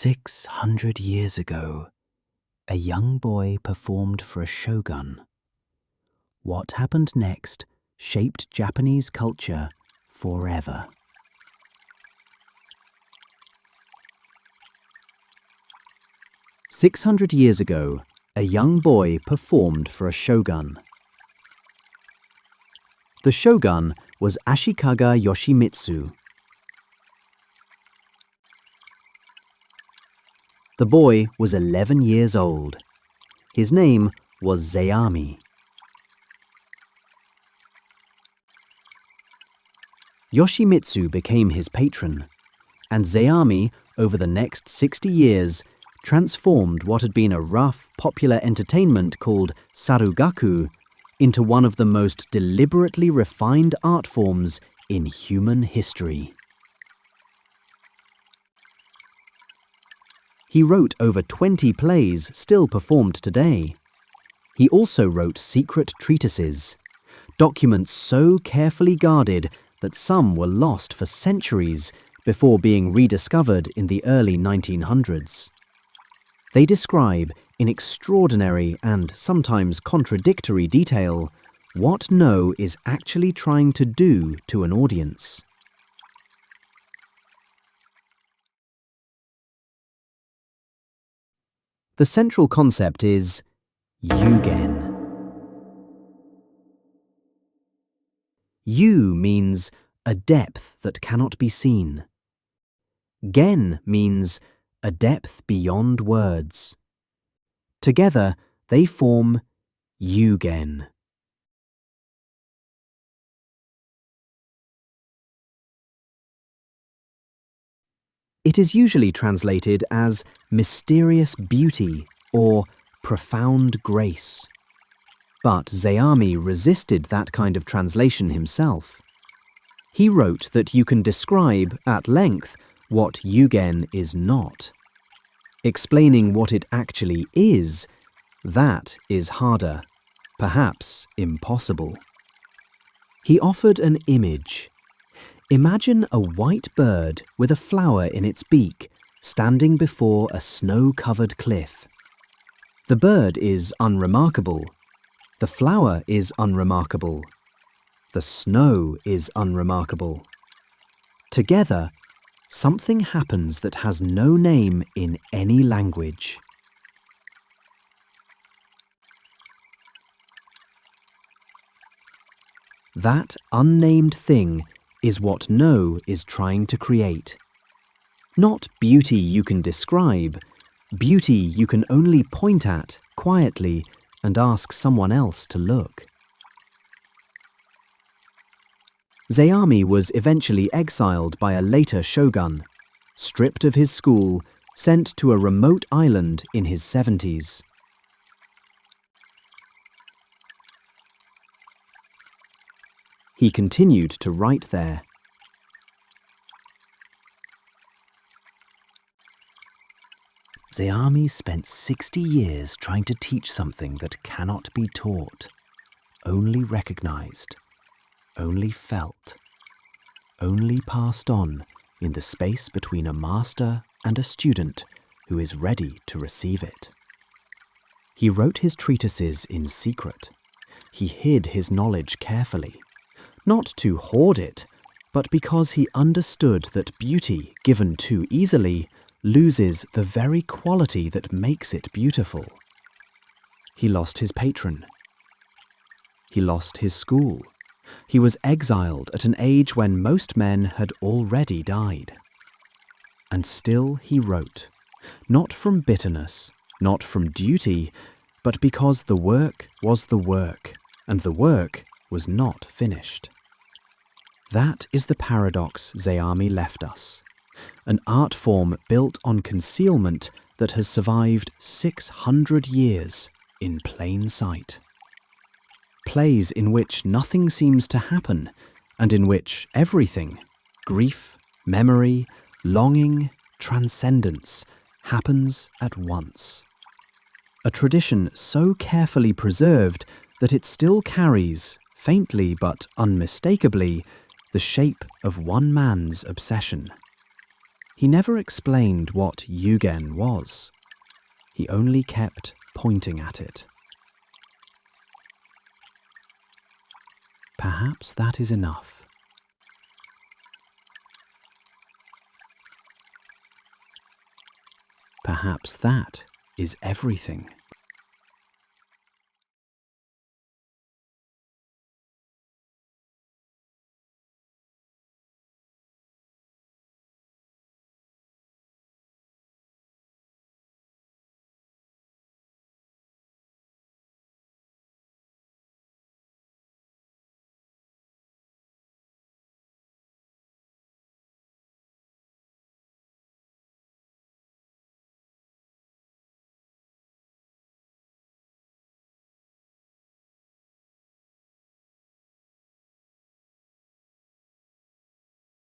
600 years ago, a young boy performed for a shogun. What happened next shaped Japanese culture forever. "600 years ago, a young boy performed for a shogun. The shogun was Ashikaga Yoshimitsu. The boy was 11 years old. His name was Zeami. Yoshimitsu became his patron, and Zeami, over the next 60 years, transformed what had been a rough, popular entertainment called sarugaku into one of the most deliberately refined art forms in human history. He wrote over 20 plays still performed today. He also wrote secret treatises, documents so carefully guarded that some were lost for centuries before being rediscovered in the early 1900s. They describe, in extraordinary and sometimes contradictory detail, what No is actually trying to do to an audience. The central concept is yūgen. Yū means a depth that cannot be seen. Gen means a depth beyond words. Together, they form yūgen. It is usually translated as mysterious beauty or profound grace. But Zeami resisted that kind of translation himself. He wrote that you can describe at length what yūgen is not. Explaining what it actually is, that is harder, perhaps impossible. He offered an image. Imagine a white bird with a flower in its beak standing before a snow-covered cliff. The bird is unremarkable. The flower is unremarkable. The snow is unremarkable. Together, something happens that has no name in any language. That unnamed thing is what No is trying to create. Not beauty you can describe, beauty you can only point at quietly and ask someone else to look. Zeami was eventually exiled by a later shogun, stripped of his school, sent to a remote island in his 70s. He continued to write there. Zeami spent 60 years trying to teach something that cannot be taught, only recognized, only felt, only passed on in the space between a master and a student who is ready to receive it. He wrote his treatises in secret. He hid his knowledge carefully. Not to hoard it, but because he understood that beauty given too easily loses the very quality that makes it beautiful. He lost his patron. He lost his school. He was exiled at an age when most men had already died. And still he wrote, not from bitterness, not from duty, but because the work was the work, and the work was not finished. That is the paradox Zeami left us, an art form built on concealment that has survived 600 years in plain sight. Plays in which nothing seems to happen, and in which everything, grief, memory, longing, transcendence, happens at once. A tradition so carefully preserved that it still carries, faintly but unmistakably, the shape of one man's obsession. He never explained what yūgen was. He only kept pointing at it. Perhaps that is enough. Perhaps that is everything.